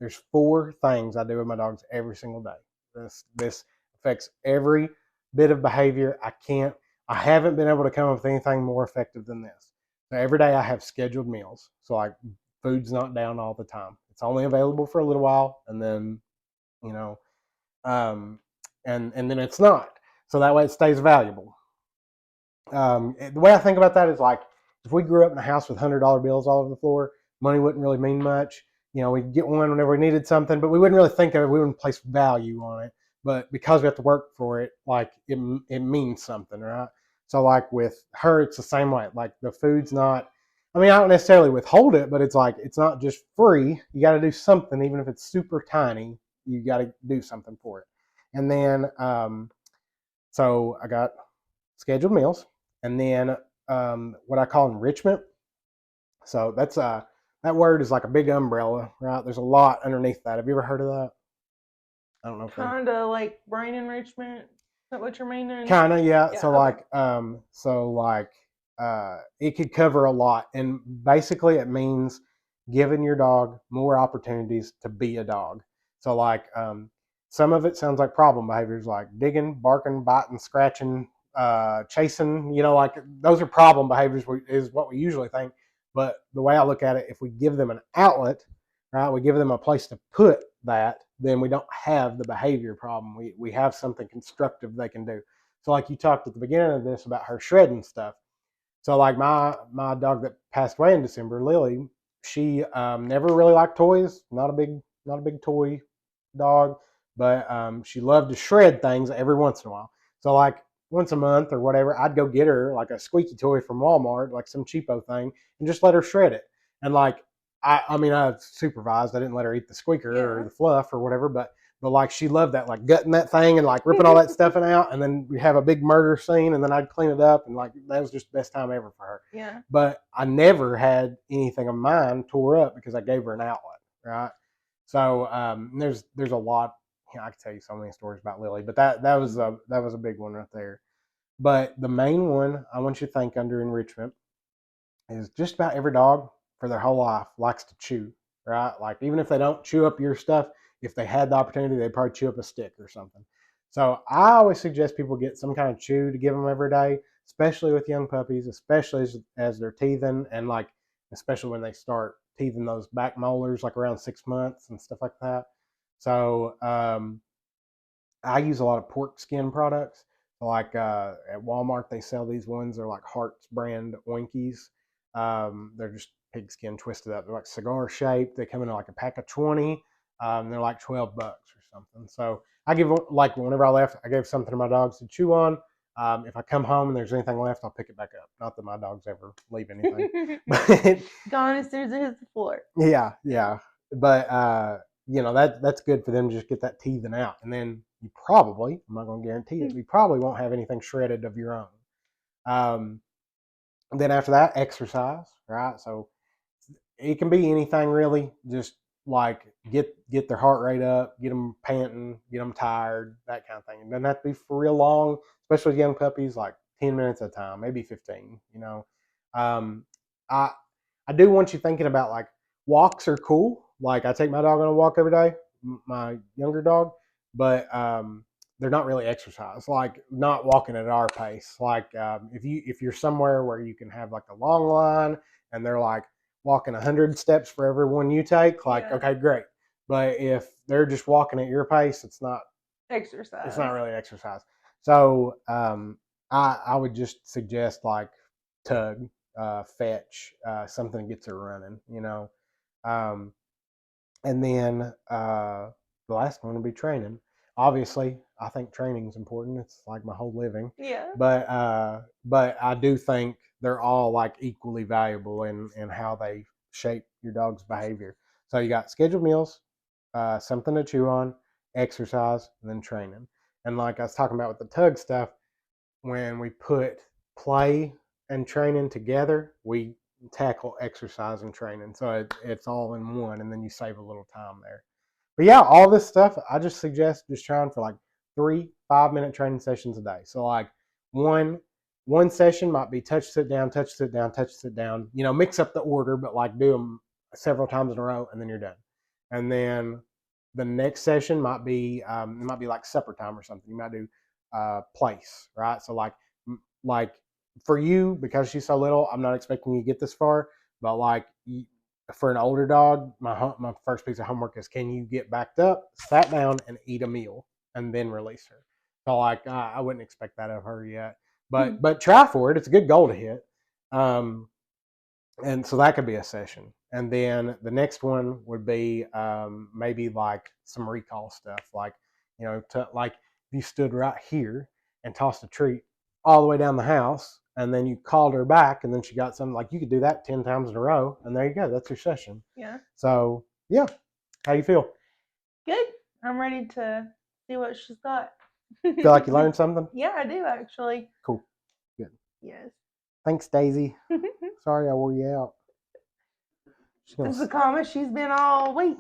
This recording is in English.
There's 4 things I do with my dogs every single day. This affects every bit of behavior. I haven't been able to come up with anything more effective than this. So every day I have scheduled meals. So like food's not down all the time. It's only available for a little while, and then you know, um, and then it's not. So that way it stays valuable. The way I think about that is like if we grew up in a house with $100 bills all over the floor, money wouldn't really mean much. We'd get one whenever we needed something, but we wouldn't really think of it. We wouldn't place value on it. But because we have to work for it, like it means something, right? So like with her, it's the same way. Like the food's not. I mean, I don't necessarily withhold it, but it's like it's not just free. You got to do something, even if it's super tiny. You got to do something for it. And then, so I got scheduled meals, and then what I call enrichment. So that word is like a big umbrella, right? There's a lot underneath that. Have you ever heard of that? I don't know if Kind of like brain enrichment. Is that what you're meaning? kind of, yeah. Yeah. Okay. It could cover a lot, and basically it means giving your dog more opportunities to be a dog. So some of it sounds like problem behaviors, like digging, barking, biting, scratching, chasing. Like those are problem behaviors. Is what we usually think. But the way I look at it, if we give them an outlet, right, we give them a place to put that, then we don't have the behavior problem. We have something constructive they can do. So like you talked at the beginning of this about her shredding stuff. So like my dog that passed away in December, Lily, she never really liked toys. Not a big toy dog, but she loved to shred things every once in a while. So like once a month or whatever, I'd go get her like a squeaky toy from Walmart, like some cheapo thing, and just let her shred it. And like I mean, I supervised. I didn't let her eat the squeaker or Yeah. the fluff or whatever, but like she loved that, like gutting that thing and like ripping all that stuff out, and then we have a big murder scene, and then I'd clean it up, and like that was just the best time ever for her. Yeah. But I never had anything of mine tore up because I gave her an outlet, right? So there's a lot. I could tell you so many stories about Lily, but that was a big one right there. But the main one I want you to think under enrichment is just about every dog for their whole life likes to chew, right? Like even if they don't chew up your stuff, if they had the opportunity, they'd probably chew up a stick or something. So I always suggest people get some kind of chew to give them every day, especially with young puppies, especially as they're teething, and like especially when they start teething those back molars, like around 6 months and stuff like that. So I use a lot of pork skin products. Like at Walmart, they sell these ones. They're like Hearts brand oinkies. They're just pig skin twisted up. They're like cigar shaped. They come in like a pack of 20. They're like $12 or something. So I give, like whenever I left, I gave something to my dogs to chew on. If I come home and there's anything left, I'll pick it back up. Not that my dogs ever leave anything, but Gone as soon as it hits the floor. yeah, yeah. But that's good for them to just get that teething out, and then you probably, I'm not going to guarantee it, you probably won't have anything shredded of your own. Um, then after that, exercise, right? So it can be anything really. Just like get their heart rate up, get them panting, get them tired, that kind of thing. It doesn't have to be for real long, especially with young puppies, like 10 minutes at a time, maybe 15. Um, I I do want you thinking about like walks are cool. Like I take my dog on a walk every day, my younger dog, but they're not really exercise. Like not walking at our pace. Like if you're somewhere where you can have like a long line and they're like walking 100 steps for every one you take, like Yeah. okay, great. But if they're just walking at your pace, it's not Exercise. really exercise. So I would just suggest like tug, fetch, something that gets her running, Um, and then the last one would be training. Obviously, I think training is important. It's like my whole living, Yeah. but I do think they're all like equally valuable in how they shape your dog's behavior. So you got scheduled meals, something to chew on, exercise, and then training. And like I was talking about with the tug stuff, when we put play and training together, we tackle exercise and training. So it's all in one, and then you save a little time there. But yeah, all this stuff, I just suggest just trying for like 3 5-minute training sessions a day. So like one one session might be touch, sit down, touch, sit down, touch, sit down. Mix up the order, but like do them several times in a row, and then you're done. and then the next session might be like supper time or something. You might do place, right? So like for you, because she's so little, I'm not expecting you to get this far, but like for an older dog, my first piece of homework is, can you get backed up, sat down, and eat a meal, and then release her. So like I wouldn't expect that of her yet, but try for it. It's a good goal to hit. And so that could be a session. And then the next one would be maybe like some recall stuff, like like if you stood right here and tossed a treat all the way down the house, and then you called her back, and then she got something, like you could do that 10 times in a row, and there you go. That's your session. Yeah. So yeah, how you feel? Good. I'm ready to see what she's got. Feel like you learned something? Yeah, I do actually. Cool. Good. Yes. Thanks, Daisy. Sorry I wore you out. This is a comment she's been all week.